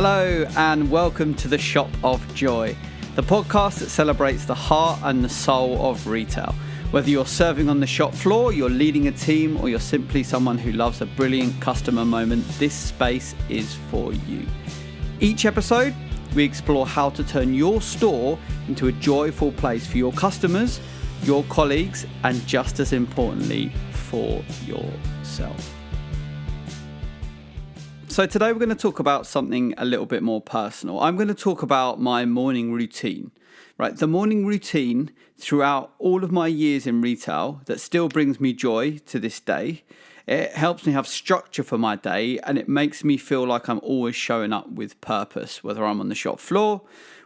Hello and welcome to the Shop of Joy, the podcast that celebrates the heart and the soul of retail. Whether you're serving on the shop floor, you're leading a team, or you're simply someone who loves a brilliant customer moment, this space is for you. Each episode, we explore how to turn your store into a joyful place for your customers, your colleagues, and just as importantly, for yourself. So today we're going to talk about something a little bit more personal. I'm going to talk about my morning routine, right? The morning routine throughout all of my years in retail that still brings me joy to this day. It helps me have structure for my day, and it makes me feel like I'm always showing up with purpose, whether I'm on the shop floor,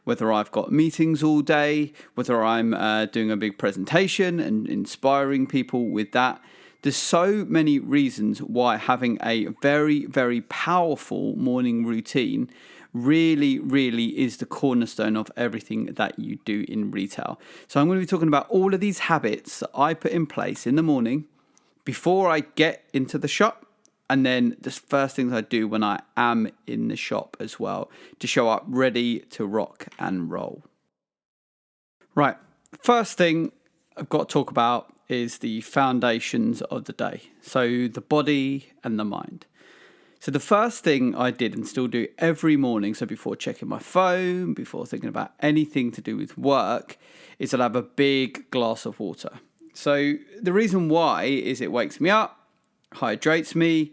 whether I've got meetings all day, whether I'm doing a big presentation and inspiring people with that. There's so many reasons why having a very, very powerful morning routine really is the cornerstone of everything that you do in retail. So I'm going to be talking about all of these habits that I put in place in the morning before I get into the shop, and then the first things I do when I am in the shop as well, to show up ready to rock and roll. Right, first thing I've got to talk about is the foundations of the day. So the body and the mind. So the first thing I did and still do every morning, so before checking my phone, before thinking about anything to do with work, is that I have a big glass of water. So the reason why is it wakes me up, hydrates me,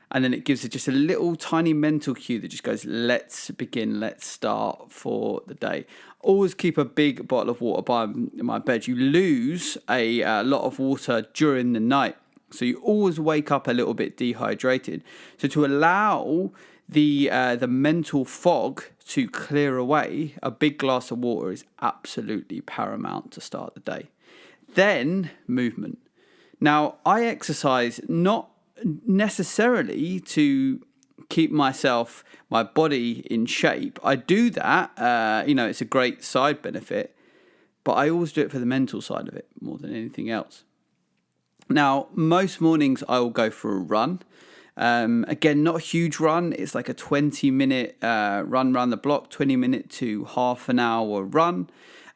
and then it gives it just a little tiny mental cue that just goes, let's begin, let's start for the day. Always keep a big bottle of water by my bed. You lose a lot of water during the night, so you always wake up a little bit dehydrated. So to allow the mental fog to clear away, a big glass of water is absolutely paramount to start the day. Then movement. Now, I exercise not necessarily to keep my body in shape. I do that, it's a great side benefit, but I always do it for the mental side of it more than anything else. Now, most mornings I will go for a run. Again, not a huge run. It's like a 20-minute run around the block, 20-minute to half an hour run.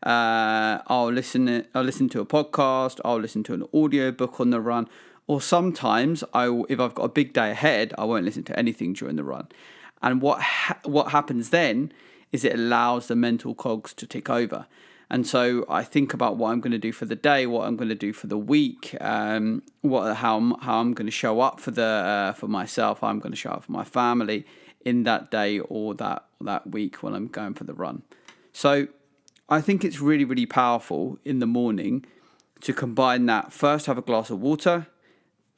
I'll listen to a podcast. I'll listen to an audio book on the run. Or sometimes, if I've got a big day ahead, I won't listen to anything during the run. And what happens then is it allows the mental cogs to tick over. And so I think about what I'm going to do for the day, what I'm going to do for the week, how I'm going to show up for myself, how I'm going to show up for my family in that day or that week when I'm going for the run. So I think it's really powerful in the morning to combine that. First, have a glass of water,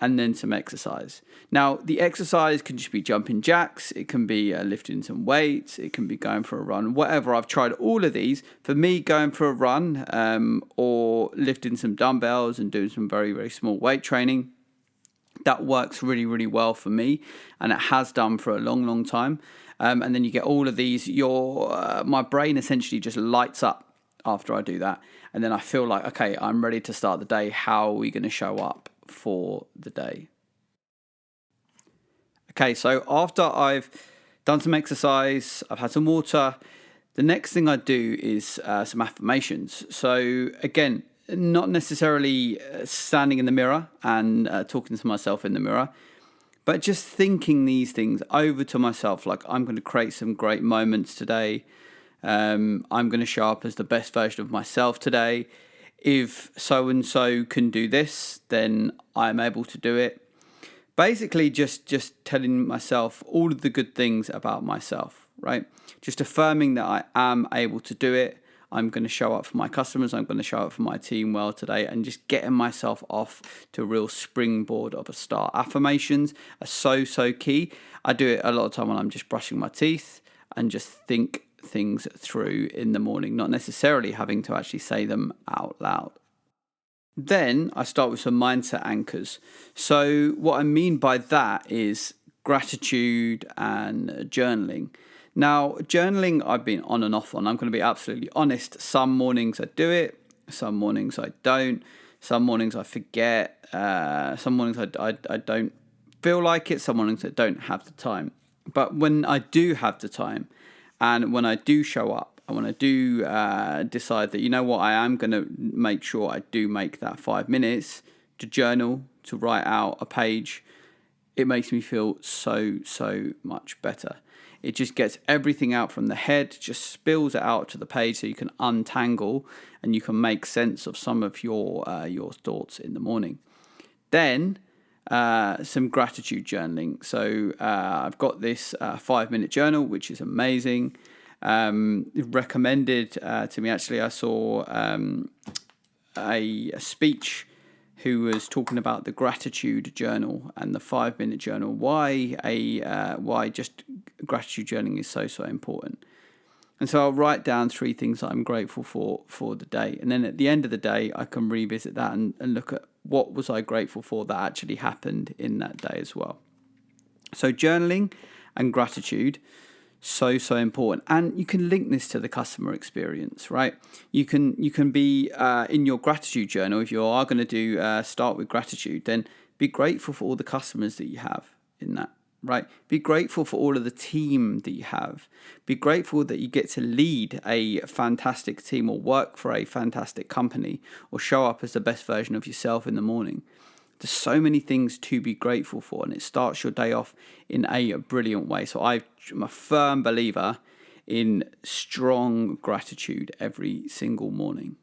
and then some exercise. Now, the exercise can just be jumping jacks, it can be lifting some weights, it can be going for a run, whatever. I've tried all of these. For me, going for a run or lifting some dumbbells and doing some very, very small weight training, that works really well for me, and it has done for a long time. And then you get all of these, my brain essentially just lights up after I do that. And then I feel like, okay, I'm ready to start the day. How are we going to show up for the day? Okay, so after I've done some exercise, I've had some water, the next thing I do is some affirmations. So again, not necessarily standing in the mirror and talking to myself in the mirror, but just thinking these things over to myself, like I'm going to create some great moments today. I'm going to show up as the best version of myself today. If so-and-so can do this, then I'm able to do it. Basically, just telling myself all of the good things about myself, right? Just affirming that I am able to do it. I'm going to show up for my customers. I'm going to show up for my team well today, and just getting myself off to a real springboard of a start. Affirmations are so key. I do it a lot of time when I'm just brushing my teeth and just think things through in the morning, not necessarily having to actually say them out loud. Then I start with some mindset anchors. So what I mean by that is gratitude and journaling. Now, journaling I've been on and off on. I'm going to be absolutely honest. Some mornings I do it, some mornings I don't. Some mornings I forget. Some mornings I don't feel like it. Some mornings I don't have the time. But when I do have the time, and when I do show up, and when I do decide that, you know what, I am going to make sure I do make that 5 minutes to journal, to write out a page, it makes me feel so much better. It just gets everything out from the head, just spills it out to the page so you can untangle and you can make sense of some of your thoughts in the morning. Then some gratitude journaling. So I've got this 5-minute journal, which is amazing. Recommended to me, actually. I saw a speech who was talking about the gratitude journal and the 5-minute journal. Why just gratitude journaling is so important. And so I'll write down 3 things that I'm grateful for the day. And then at the end of the day, I can revisit that and look at what was I grateful for that actually happened in that day as well. So journaling and gratitude, so important. And you can link this to the customer experience, right? You can be in your gratitude journal, if you are going to do start with gratitude, then be grateful for all the customers that you have in that. Right? Be grateful for all of the team that you have. Be grateful that you get to lead a fantastic team or work for a fantastic company or show up as the best version of yourself in the morning. There's so many things to be grateful for, and it starts your day off in a brilliant way. So I'm a firm believer in strong gratitude every single morning.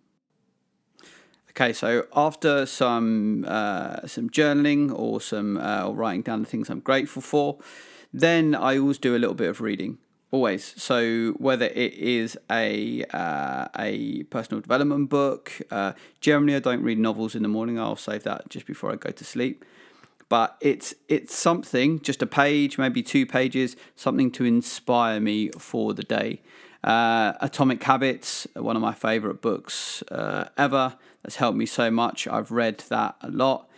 Okay, so after some journaling or or writing down the things I'm grateful for, then I always do a little bit of reading. Always. So whether it is a personal development book, generally I don't read novels in the morning. I'll save that just before I go to sleep. But it's something, just a page, maybe 2 pages, something to inspire me for the day. Atomic Habits, one of my favorite books ever. That's helped me so much. I've read that a lot.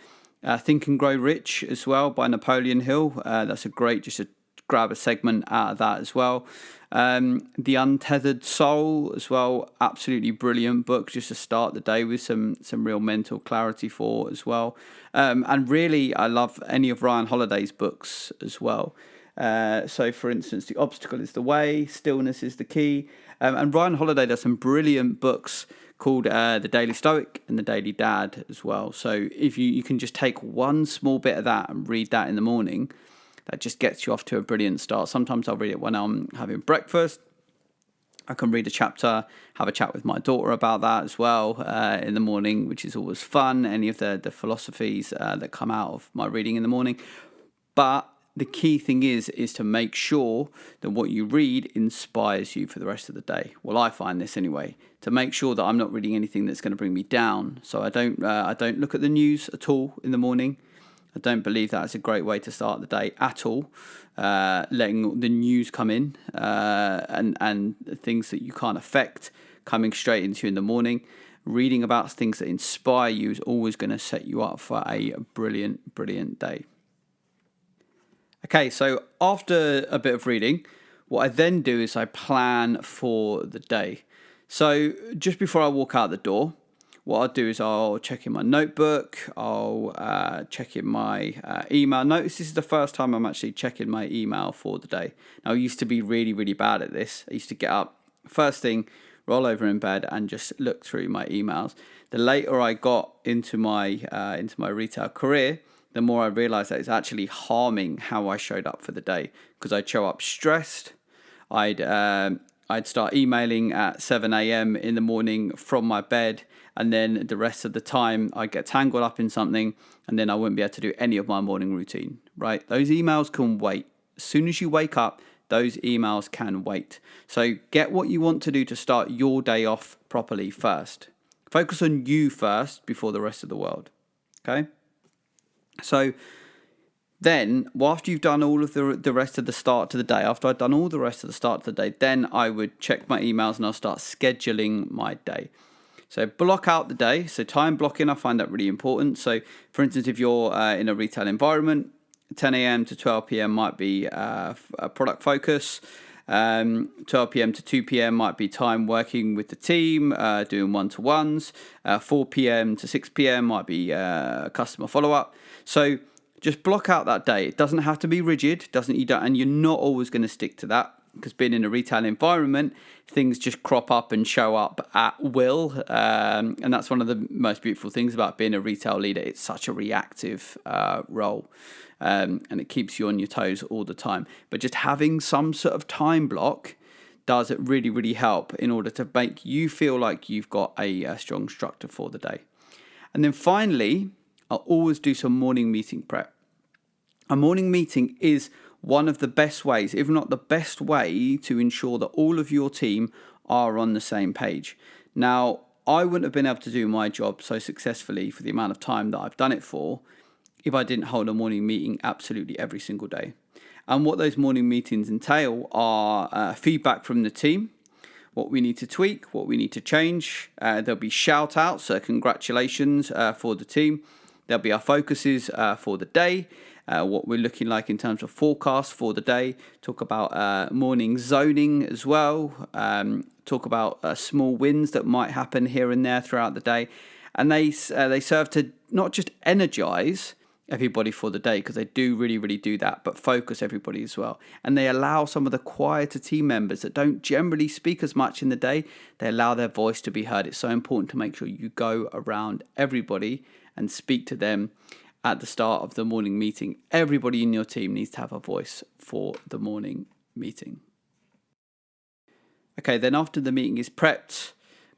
Think and Grow Rich as well by Napoleon Hill. That's a great, just to grab a segment out of that as well. The Untethered Soul as well. Absolutely brilliant book just to start the day with some real mental clarity for as well. And really, I love any of Ryan Holiday's books as well. So, for instance, The Obstacle is the Way, Stillness is the Key. And Ryan Holiday does some brilliant books called The Daily Stoic and The Daily Dad as well. So if you can just take one small bit of that and read that in the morning, that just gets you off to a brilliant start. Sometimes I'll read it when I'm having breakfast. I can read a chapter, have a chat with my daughter about that as well in the morning, which is always fun. Any of the philosophies that come out of my reading in the morning. But the key thing is to make sure that what you read inspires you for the rest of the day. Well, I find this anyway, to make sure that I'm not reading anything that's going to bring me down. So I don't look at the news at all in the morning. I don't believe that's a great way to start the day at all. Letting the news come in and things that you can't affect coming straight into you in the morning. Reading about things that inspire you is always going to set you up for a brilliant day. Okay, so after a bit of reading, what I then do is I plan for the day. So just before I walk out the door, what I'll do is I'll check in my notebook, I'll check in my email. Notice this is the first time I'm actually checking my email for the day. Now, I used to be really bad at this. I used to get up first thing, roll over in bed and just look through my emails. The later I got into my retail career, the more I realised that it's actually harming how I showed up for the day, because I'd show up stressed. I'd start emailing at 7 a.m. in the morning from my bed, and then the rest of the time I'd get tangled up in something, and then I wouldn't be able to do any of my morning routine, right? Those emails can wait. As soon as you wake up, those emails can wait. So get what you want to do to start your day off properly first. Focus on you first before the rest of the world, okay? So then, after you've done all of the rest of the start to the day, after I've done all the rest of the start to the day, then I would check my emails and I'll start scheduling my day. So block out the day. So time blocking, I find that really important. So for instance, if you're in a retail environment, 10 a.m. to 12 p.m. might be a product focus. 12 p.m. to 2 p.m. might be time working with the team, doing one-to-ones. 4 p.m. to 6 p.m. might be customer follow-up. So Just block out that day. It doesn't have to be rigid, and you're not always going to stick to that, because being in a retail environment, things just crop up and show up at will. And that's one of the most beautiful things about being a retail leader. It's such a reactive role, and it keeps you on your toes all the time. But just having some sort of time block does it really, really help in order to make you feel like you've got a strong structure for the day. And then finally, I'll always do some morning meeting prep. A morning meeting is one of the best ways, if not the best way, to ensure that all of your team are on the same page. Now, I wouldn't have been able to do my job so successfully for the amount of time that I've done it for if I didn't hold a morning meeting absolutely every single day. And what those morning meetings entail are feedback from the team, what we need to tweak, what we need to change. There'll be shout outs, so congratulations for the team. There'll be our focuses for the day. What we're looking like in terms of forecast for the day. Talk about morning zoning as well. Talk about small wins that might happen here and there throughout the day. And they serve to not just energize everybody for the day, because they do really, really do that, but focus everybody as well. And they allow some of the quieter team members that don't generally speak as much in the day, they allow their voice to be heard. It's so important to make sure you go around everybody and speak to them at the start of the morning meeting. Everybody in your team needs to have a voice for the morning meeting. Okay, then after the meeting is prepped,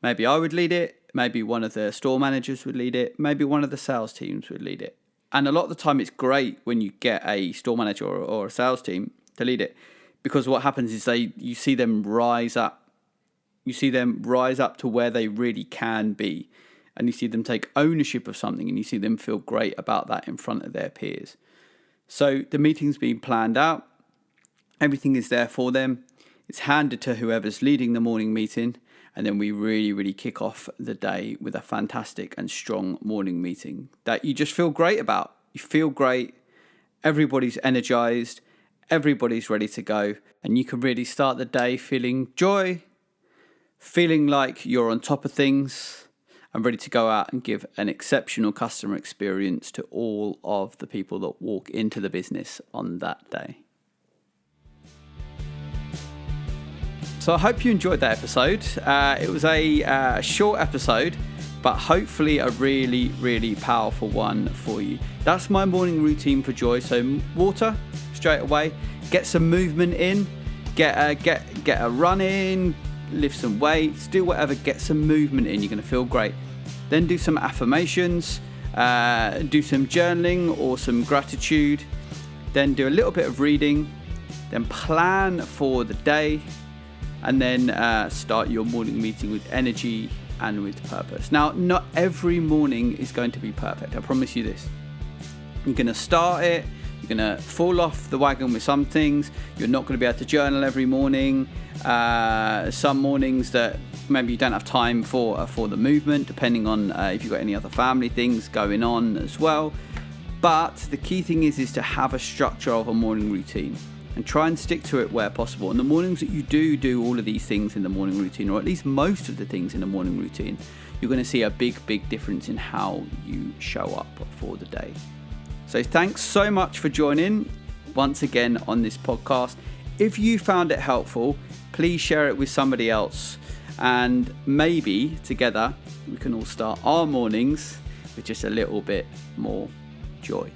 maybe I would lead it, maybe one of the store managers would lead it, maybe one of the sales teams would lead it. And a lot of the time it's great when you get a store manager or a sales team to lead it, because what happens is you see them rise up. You see them rise up to where they really can be. And you see them take ownership of something, and you see them feel great about that in front of their peers. So the meeting's been planned out. Everything is there for them. It's handed to whoever's leading the morning meeting. And then we really, really kick off the day with a fantastic and strong morning meeting that you just feel great about. You feel great. Everybody's energized. Everybody's ready to go. And you can really start the day feeling joy, feeling like you're on top of things, and ready to go out and give an exceptional customer experience to all of the people that walk into the business on that day. So I hope you enjoyed that episode. It was a short episode, but hopefully a really, really powerful one for you. That's my morning routine for joy. So water straight away, get some movement in, get a run in, lift some weights, do whatever, get some movement in. You're going to feel great. Then do some affirmations, do some journaling or some gratitude. Then do a little bit of reading. Then plan for the day. And then start your morning meeting with energy and with purpose. Now, not every morning is going to be perfect. I promise you this. You're going to start it. You're going to fall off the wagon with some things. You're not going to be able to journal every morning. Some mornings that maybe you don't have time for the movement, depending on if you've got any other family things going on as well. But the key thing is to have a structure of a morning routine and try and stick to it where possible. And the mornings that you do all of these things in the morning routine, or at least most of the things in the morning routine, you're going to see a big difference in how you show up for the day. So thanks so much for joining once again on this podcast. If you found it helpful, please share it with somebody else, and maybe together we can all start our mornings with just a little bit more joy.